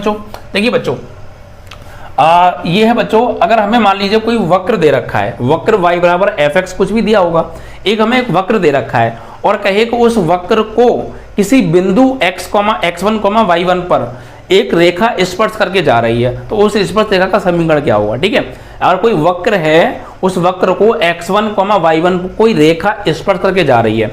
बच्चों? देखिए बच्चों, ये है बच्चों, अगर हमें मान लीजिए कोई वक्र दे रखा है, वक्र y बराबर एफ एक्स कुछ भी दिया होगा, एक हमें एक वक्र दे रखा है और कहे कि उस वक्र को किसी बिंदु x1, y1 पर एक रेखा स्पर्श करके जा रही है, तो उस स्पर्श रेखा का समीकरण क्या होगा? ठीक है, अगर कोई वक्र है, उस वक्र को x1, y1 कोई रेखा स्पर्श करके जा रही है,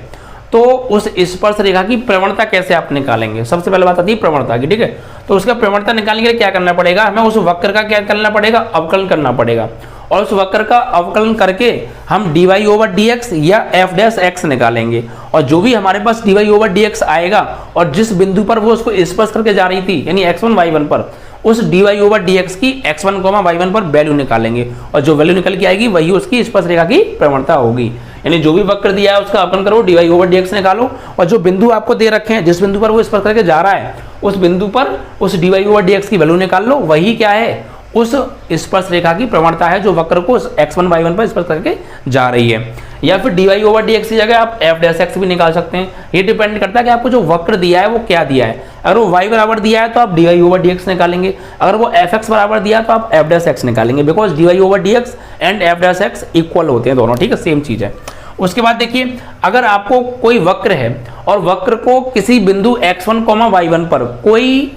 तो उस स्पर्श रेखा की प्रवणता कैसे आप निकालेंगे? सबसे पहले बात आती है प्रवणता की। ठीक है, तो उसका प्रवणता निकालने के लिए क्या करना पड़ेगा? हमें उस वक्र का क्या करना पड़ेगा? अवकलन करना पड़ेगा, और उस वक्र का अवकलन करके हम dy/dx या f' निकालेंगे, और जो भी हमारे पास dy/dx आएगा और जिस बिंदु पर वो उसको स्पर्श करके जा रही थी, यानी x1, y1 पर, उस dy/dx की x1, y1 पर वैल्यू निकालेंगे, और जो वैल्यू निकल के आएगी वही उसकी स्पर्श रेखा की प्रवणता होगी। यानी जो भी वक्र दिया है उसका अवकलन करो, dy/dx निकालो, और जो बिंदु आपको दे रखे हैं, जिस बिंदु पर वो स्पर्श करके जा रहा है, उस बिंदु पर उस dy/dx की वैल्यू निकाल लो, वही क्या है? उस स्पर्श रेखा की प्रवणता है जो वक्र को x1, y1 पर स्पर्श करके जा रही है। या फिर dy/dx की जगह आप f' भी निकाल सकते हैं। ये डिपेंड करता है कि आपको जो वक्र दिया है वो क्या दिया है। अगर वो y बराबर दिया है तो आप dy/dx निकालेंगे, अगर वो fx बराबर दिया है तो आप f' निकालेंगे, because dy/dx and f' equal होते हैं दोनों। ठीक है, सेम चीज है। उसके बाद देखिए, अगर आपको कोई वक्र है और वक्र को किसी बिंदु x1, y1 पर कोई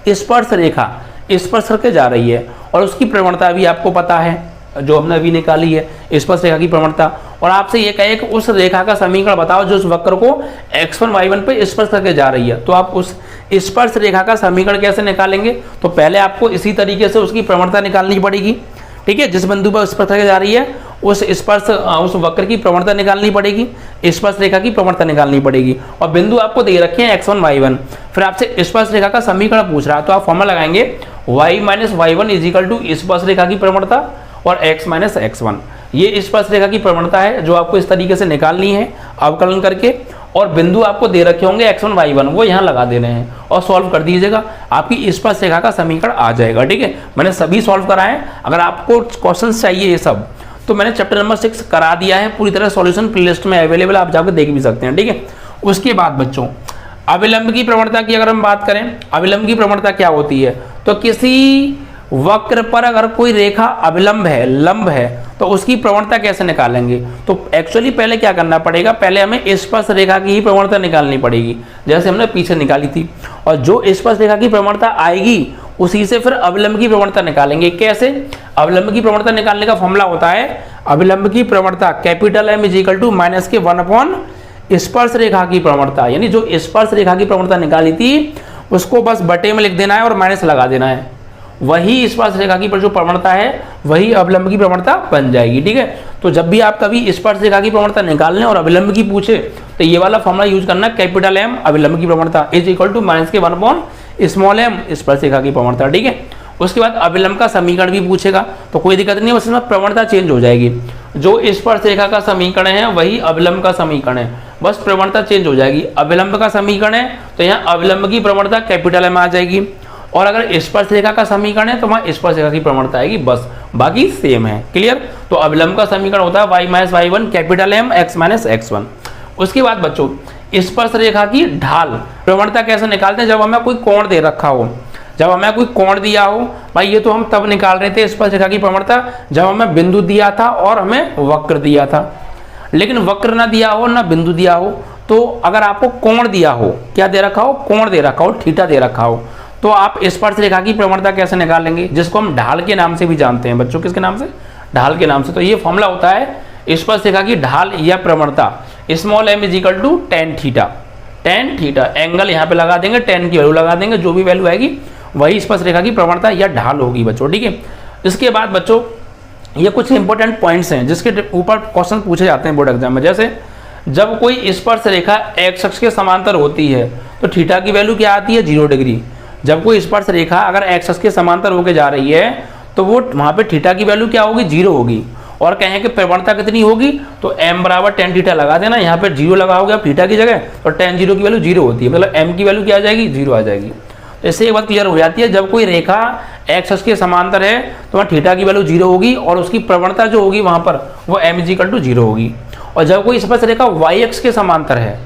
स्पर्श रेखा स्पर्श करके जा रही है, और उसकी प्रवणता भी आपको पता है जो हमने अभी निकाली है, स्पर्श रेखा की प्रवणता, और आपसे ये कहे कि उस रेखा का समीकरण बताओ जो उस वक्र को x1, y1 पे स्पर्श करके जा रही है, तो आप उस स्पर्श रेखा का समीकरण कैसे निकालेंगे? तो पहले आपको इसी तरीके से उसकी प्रवणता निकालनी पड़ेगी। ठीक है, जिस बिंदु पर स्पर्श करके जा रही है उस वक्र की प्रवणता निकालनी पड़ेगी, स्पर्श रेखा की प्रवणता निकालनी पड़ेगी, और बिंदु आपको दे रखे हैं x1, y1, फिर आपसे स्पर्श रेखा का समीकरण पूछ रहा है, तो आप फॉर्मूला लगाएंगे y-y1 इजिकल टू स्पर्श रेखा की प्रवणता और x-x1। ये स्पर्श रेखा की प्रवणता है जो आपको इस तरीके से निकालनी है अवकलन करके, और बिंदु आपको दे रखे होंगे x1, y1, वो यहाँ लगा देने हैं और सॉल्व कर दीजिएगा, आपकी स्पर्श रेखा का समीकरण आ जाएगा। ठीक है, मैंने सभी सॉल्व कराए हैं। अगर आपको क्वेश्चंस चाहिए ये सब, तो मैंने चैप्टर नंबर 6 करा दिया है पूरी तरह, सॉल्यूशन प्लेलिस्ट में अवेलेबल, आप जाकर देख भी सकते हैं। ठीक है, उसके बाद बच्चों, अविलंब की प्रवणता की अगर हम बात करें, अविलंब की प्रवणता क्या होती है? तो किसी वक्र पर अगर कोई रेखा अविलंब है, लंब है, तो उसकी प्रवणता कैसे निकालेंगे? तो एक्चुअली पहले क्या करना पड़ेगा? पहले हमें स्पर्श रेखा की ही प्रवणता निकालनी पड़ेगी, जैसे हमने पीछे निकाली थी, और जो स्पर्श रेखा की प्रवणता आएगी उसी से फिर अविलंब की प्रवणता निकालेंगे। कैसे? अविलंब की प्रवणता निकालने का फॉर्मूला होता है, अविलंब की प्रवणता कैपिटल M इजिकल टू -1 स्पर्श रेखा की प्रवणता, यानी जो स्पर्श रेखा की प्रवणता निकाली थी उसको बस बटे में लिख देना है और माइनस लगा देना है, वही स्पर्श रेखा की जो प्रवणता है वही अविलंब की प्रवणता बन जाएगी। ठीक है, तो जब भी आप कभी स्पर्श रेखा की प्रवणता निकालने और अविलंब की पूछे तो ये वाला फॉर्मूला यूज करना, कैपिटल M अविलंब की प्रवणता is equal to -1 small m स्पर्श रेखा की प्रवणता। ठीक है, उसके बाद अविलंब का समीकरण भी पूछेगा तो कोई दिक्कत नहीं है, बस इसमें प्रवणता चेंज हो जाएगी। जो स्पर्श रेखा का समीकरण है वही अविलंब का समीकरण है, बस प्रवणता चेंज हो जाएगी। अविलंब का समीकरण है तो यहाँ अविलंब की प्रवणता कैपिटल M आ जाएगी, और अगर स्पर्श रेखा का समीकरण है तो वहाँ स्पर्श रेखा की प्रवणता आएगी, बस बाकी सेम है। क्लियर? तो अविलंब का समीकरण होता है y-y1 कैपिटल M x-x1। उसके बाद बच्चों, स्पर्श रेखा की ढाल प्रवणता कैसे निकालते हैं? जब हमें कोई कोण दे रखा हो, जब हमें कोई कोण दिया हो, भाई ये तो हम तब निकाल रहे थे स्पर्श रेखा की प्रवणता जब हमें बिंदु दिया था और हमें वक्र दिया था, लेकिन वक्र ना दिया हो ना बिंदु दिया हो, तो अगर आपको कोण दिया हो, क्या दे रखा हो? कोण दे रखा हो, थीटा दे रखा हो, तो आप स्पर्श रेखा की प्रवणता कैसे निकालेंगे? जिसको हम ढाल के नाम से भी जानते हैं बच्चों, किसके नाम से? ढाल के नाम से। तो ये फॉर्मूला होता है स्पर्श रेखा की ढाल या प्रवणता, small m is equal to tan theta. tan theta angle यहाँ पे लगा देंगे, tan की वैल्यू लगा देंगे, जो भी वैल्यू आएगी वही स्पर्श रेखा की प्रवणता या ढाल होगी बच्चों। ठीक है, इसके बाद बच्चों ये कुछ इंपॉर्टेंट पॉइंट्स हैं जिसके ऊपर क्वेश्चन पूछे जाते हैं बोर्ड एग्जाम में। जैसे जब कोई स्पर्श रेखा x अक्ष के समांतर होती है तो थीटा की वैल्यू क्या आती है? 0 डिग्री। जब कोई स्पर्श रेखा अगर x अक्ष के समांतर होकर जा रही है तो वो वहाँ पे थीटा की वैल्यू क्या होगी? 0 होगी। और कहें कि प्रवणता कितनी होगी तो m बराबर tan थीटा लगा देना, यहाँ पे 0 लगाओगे आप थीटा की जगह, और tan 0 की वैल्यू 0 होती है, मतलब m की वैल्यू क्या आ जाएगी? 0 आ जाएगी। तो इससे एक बात क्लियर हो जाती है, जब कोई रेखा x अक्ष के समांतर है तो वहाँ थीटा की वैल्यू 0 होगी और उसकी प्रवणता जो होगी वहाँ पर वो m इज इक्वल टू 0 होगी। और जब कोई स्पर्श रेखा y अक्ष के समांतर है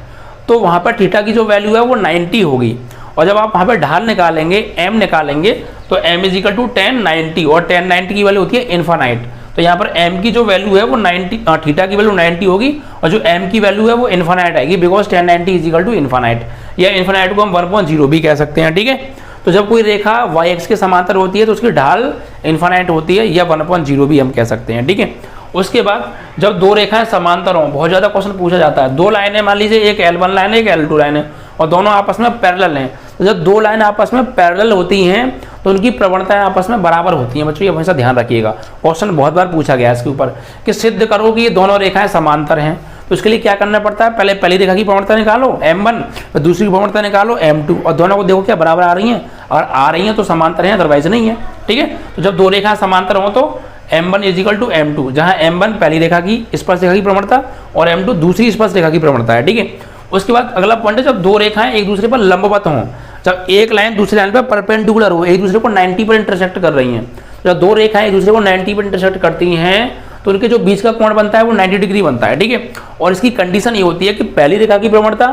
तो वहाँ पर थीटा की जो वैल्यू है वो 90 होगी, और जब आप वहाँ पे ढाल निकालेंगे, m निकालेंगे, तो m is equal to tan 90, और tan 90 की वैल्यू होती है इन्फानाइट। तो यहाँ पर m की जो वैल्यू है वो 90, थीटा की वैल्यू 90 होगी, और जो m की वैल्यू है वो इन्फानाइट आएगी, because tan 90 is equal to infinite, या इन्फानाइट को हम 1.0 भी कह सकते हैं। ठीक है, तो जब कोई रेखा y x के समांतर होती है तो उसकी ढाल इन्फानाइट होती है, या 1.0 भी हम कह सकते हैं। ठीक है, उसके बाद जब दो रेखाएं समांतर हों, बहुत ज़्यादा क्वेश्चन पूछा जाता है, दो लाइनें मान लीजिए, एक L1 लाइन है, एक L2 लाइन है, और दोनों आपस में पैरेलल हैं। तो जब दो लाइन आपस में पैरेलल होती हैं तो उनकी प्रवणताएं आपस में बराबर होती हैं। बच्चों ये हमेशा ध्यान रखिएगा, क्वेश्चन बहुत बार पूछा गया है इसके ऊपर कि सिद्ध करो कि ये दोनों रेखाएं समांतर हैं। तो इसके लिए क्या करना पड़ता है, पहले पहली रेखा की प्रवणता निकालो m1, फिर दूसरी की प्रवणता निकालो m2, और दोनों को देखो क्या बराबर आ रही हैं, और आ रही हैं तो समांतर हैं, अदरवाइज नहीं है। ठीक है, तो जब दो रेखाएं समांतर हो तो m1 is equal to m2, जहाँ m1 पहली रेखा की स्पर्श रेखा की प्रवणता और m2 दूसरी स्पर्श रेखा की प्रवणता है। ठीक है, उसके बाद अगला पॉइंट है जब दो रेखाएं एक दूसरे पर लंबवत हों, जब एक लाइन दूसरी लाइन पर परपेंडिकुलर हो, एक दूसरे को 90 पर इंटरसेक्ट कर रही हैं। जब दो रेखाएं एक दूसरे को 90 पर इंटरसेक्ट करती हैं तो उनके जो बीच का कोण बनता है वो 90 डिग्री बनता है। ठीक है, और इसकी कंडीशन ये होती है कि पहली रेखा की प्रवणता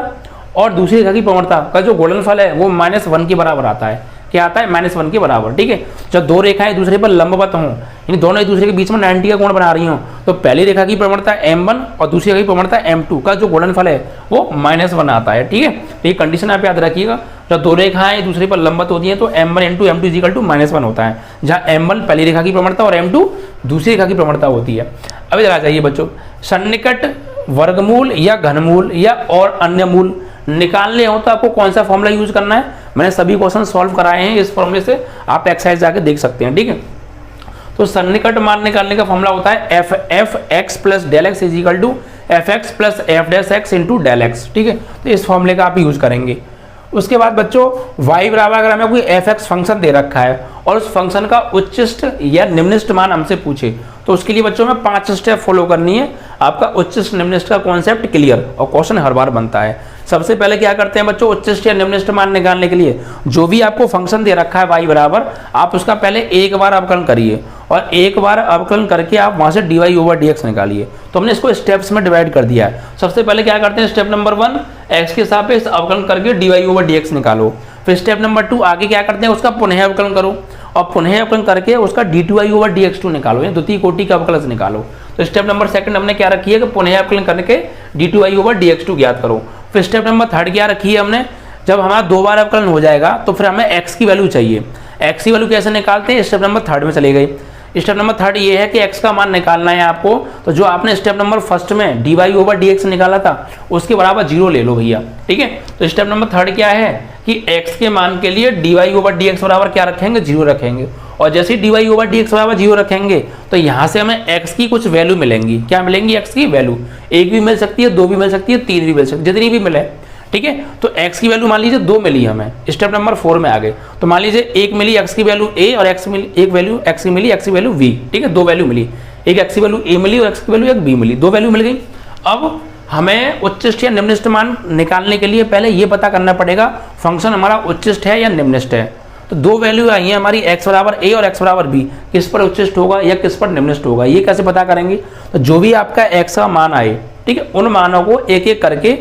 और दूसरी रेखा की प्रवणता का जो गुणनफल है वो -1 के बराबर आता है। क्या आता है, -1 के बराबर। ठीक है, जब दो रेखाएं एक दूसरे पर लंबवत हों, यानी दोनों एक दूसरे के बीच में 90 का कोण बना रही हों, तो पहली रेखा की प्रवणता m1 और दूसरी रेखा की प्रवणता m2 का जो गुणनफल है वो -1 आता है। ठीक है, तो ये कंडीशन आप याद रखिएगा, जब दो रेखाएं एक दूसरे पर लंबवत होती हैं तो m1 × m2 is equal to -1 होता है, जहाँ m1 पहली रेखा की प्रवणता और m2 दूसरी रेखा की प्रवणता होती है। अब इधर आ जाइए बच्चों, सन्निकट वर्गमूल या घनमूल या और अन्य मूल निकालने हो तो आपको कौन सा फॉर्मूला यूज करना है। मैंने सभी क्वेश्चन सॉल्व कराए हैं इस फॉर्मूले से, आप एक्सरसाइज जाके देख सकते हैं। ठीक है, तो सन्निकट मान निकालने का फॉर्मूला होता है f x plus del x is equal to f x plus f dash x into del x. ठीक है, तो इस फॉर्मूले का आप यूज करेंगे। उसके बाद बच्चों y बराबर अगर हमें कोई एफ एक्स फंक्शन दे रखा है और उस फंक्शन का उच्चिष्ट या निम्निष्ट मान हमसे पूछे, तो उसके लिए बच्चों में 5 स्टेप फॉलो करनी है, आपका उच्चिष्ट निम्निष्ट का कॉन्सेप्ट क्लियर, और क्वेश्चन हर बार बनता है। सबसे पहले क्या करते हैं बच्चों, उच्चिष्ट या निम्निष्ट मान निकालने के लिए जो भी आपको फंक्शन दे रखा है y बराबर, आप उसका पहले एक बार अवकलन करिए, और एक बार अवकलन करके आप वहां से dy/dx निकालिए। तो हमने इसको स्टेप्स में डिवाइड कर दिया है। सबसे पहले क्या करते हैं, स्टेप नंबर 1 x के सापेक्ष अवकलन करके dy/dx निकालो। फिर स्टेप नंबर 2 आगे क्या करते हैं, उसका पुनः अवकलन करो, और पुनः अवकलन करके उसका d2y/dx2 निकालो, यानी द्वितीय कोटि का अवकलन निकालो। तो स्टेप नंबर 2 हमने क्या रखी है कि पुनः अवकलन करके d2y/dx2 ज्ञात करो। फिर स्टेप नंबर 3 क्या रखी है हमने, जब हमारा 2 बार अवकलन हो जाएगा तो फिर हमें x की वैल्यू चाहिए। x की वैल्यू कैसे निकालते हैं, स्टेप नंबर 3 में चले गए। स्टेप नंबर 3 ये है कि x का मान निकालना है आपको, तो जो आपने स्टेप नंबर 1 में dy/dx निकाला था उसके बराबर 0 ले लो भैया। ठीक है, तो स्टेप नंबर 3 क्या है कि x के मान के लिए dy/dx बराबर क्या रखेंगे, 0 रखेंगे, और जैसे ही dy/dx बराबर 0 रखेंगे तो यहाँ से हमें x की कुछ वैल्यू मिलेंगी। क्या मिलेंगी, x की वैल्यू, 1 भी मिल सकती है, 2 भी मिल सकती है, 3 भी मिल सकती है, जितनी भी मिले। ठीक है, तो x की वैल्यू मान लीजिए 2 मिली हमें, स्टेप नंबर 4 में आ गए, तो मान लीजिए 1 मिली x की वैल्यू a और x मिली एक वैल्यू x की मिली, x की वैल्यू v। ठीक है, 2 वैल्यू मिली, एक x की वैल्यू a मिली और x की वैल्यू एक b मिली, 2 वैल्यू मिल गई। अब हमें उच्चिष्ट या निम्निष्ट मान निकालने के लिए पहले ये पता करना पड़ेगा फंक्शन हमारा उच्चिष्ट है या निम्निष्ट है। तो 2 वैल्यू आई है हमारी, x बराबर a और x बराबर b, किस पर उच्चिष्ट होगा या किस पर निम्निष्ट होगा, ये कैसे पता करेंगे। तो जो भी आपका x का मान आए, ठीक है, उन मानों को एक एक करके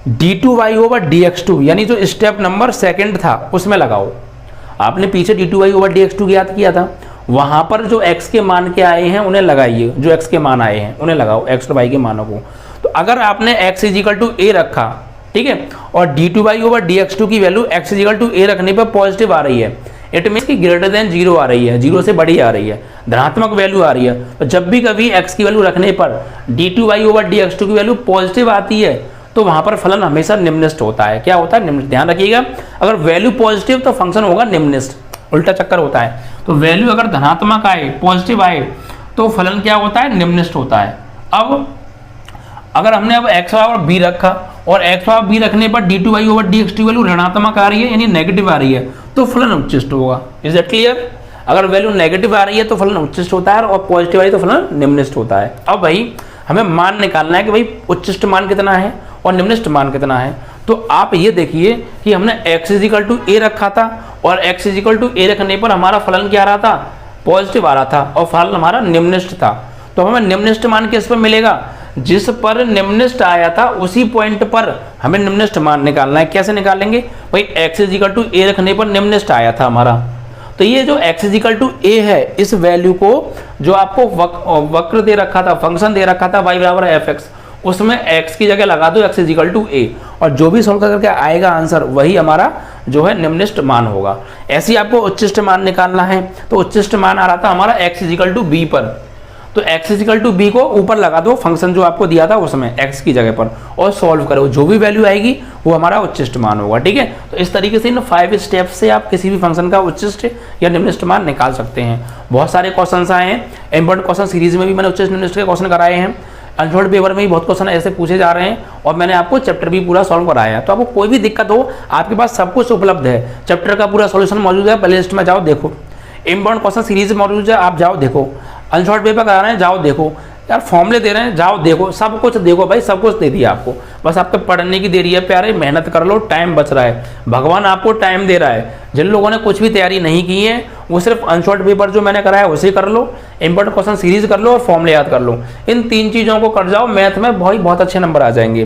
d2y/dx2 यानी जो स्टेप नंबर 2 था उसमें लगाओ। आपने पीछे d2y/dx2 याद किया था, वहां पर जो x के मान के आए हैं उन्हें लगाइए, जो x के मान आए हैं उन्हें लगाओ, x और y के मानों को। तो अगर आपने x = a रखा, ठीक है, और d2y/dx2 की वैल्यू x = a रखने पर पॉजिटिव आ रही है, इट मीन्स कि ग्रेटर देन 0 आ रही है, 0 से बड़ी आ रही है, धनात्मक वैल्यू आ रही है। तो जब भी कभी x की वैल्यू रखने पर d2y/dx2 की वैल्यू पॉजिटिव आती है तो वहां पर फलन हमेशा निम्निष्ट होता है। क्या होता है, निम्निष्ट। ध्यान रखिएगा, अगर वैल्यू पॉजिटिव तो फंक्शन होगा निम्निष्ट, उल्टा चक्कर होता है। तो वैल्यू अगर धनात्मक आए, पॉजिटिव आए, तो फलन क्या होता है, निम्निष्ट होता है। अब अगर हमने अब x बराबर b रखा और x बराबर b रखने पर d2y/dx2 वैल्यू ऋणात्मक आ रही है यानी नेगेटिव आ रही है, तो फलन उच्चिष्ट होगा। Is that clear. अगर वैल्यू नेगेटिव आ रही है तो फलन उच्चिष्ट होता है और पॉजिटिव आ रही है तो फलन निम्निष्ट होता है। अब भाई हमें मान निकालना है कि भाई उच्चिष्ट मान कितना है और निम्निष्ट मान कितना है। तो आप ये देखिए कि हमने x = a रखा था और x = a रखने पर हमारा फलन क्या आ रहा था, पॉजिटिव आ रहा था, और फलन हमारा निम्निष्ट था। तो हमें निम्निष्ट मान किस पर मिलेगा, जिस पर निम्नलिखित आया था उसी पॉइंट पर हमें निम्नलिखित मान निकालना है। कैसे निकालेंगे भाई, x इजिकल टू ए रखने पर निम्नलिखित आया था हमारा, तो ये जो x इजिकल टू ए है, इस वैल्यू को जो आपको वक्र दे रखा था, फंक्शन दे रखा था y बराबर एफ एक्स, उसमें x की जगह लगा दो x इजिकल टू ए, और जो भी सॉल्व करके आएगा आंसर वही हमारा जो है निम्नलिखित मान होगा। ऐसे ही आपको उच्चिष्ट मान निकालना है, तो उच्चिष्ट मान आ रहा था हमारा x इजिकल टू बी पर, तो x इजिकल टू बी को ऊपर लगा दो फंक्शन जो आपको दिया था उसमें x की जगह पर, और सॉल्व करो, जो भी वैल्यू आएगी वो हमारा उच्चिष्ट मान होगा। ठीक है, तो इस तरीके से इन 5 स्टेप से आप किसी भी फंक्शन का उच्चिष्ट या निम्नलिखित मान निकाल सकते हैं। बहुत सारे क्वेश्चन आए हैं, इंपॉर्टेंट क्वेश्चन सीरीज में भी मैंने उच्चिष्ट निम्नलिखित के क्वेश्चन कराए हैं, अनसॉल्व पेपर में भी बहुत क्वेश्चन ऐसे पूछे जा रहे हैं, और मैंने आपको चैप्टर भी पूरा सॉल्व कराया है। तो आपको कोई भी दिक्कत हो, आपके पास सब कुछ उपलब्ध है, चैप्टर का पूरा सॉल्यूशन मौजूद है, प्ले लिस्ट में जाओ देखो, इंपॉर्टेंट क्वेश्चन सीरीज मौजूद है, आप जाओ देखो, अनसॉल्व पेपर करा रहे हैं जाओ देखो, यार फॉर्मूले दे रहे हैं जाओ देखो, सब कुछ देखो भाई, सब कुछ दे दिया आपको, बस आपको पढ़ने की देरी है प्यारे, मेहनत कर लो, टाइम बच रहा है, भगवान आपको टाइम दे रहा है। जिन लोगों ने कुछ भी तैयारी नहीं की है वो सिर्फ अनसॉल्व पेपर जो मैंने कराया उसे कर लो, इंपॉर्टेंट क्वेश्चन सीरीज कर लो और फॉर्मूले याद कर लो, इन 3 चीज़ों को कर जाओ, मैथ में बहुत अच्छे नंबर आ जाएंगे।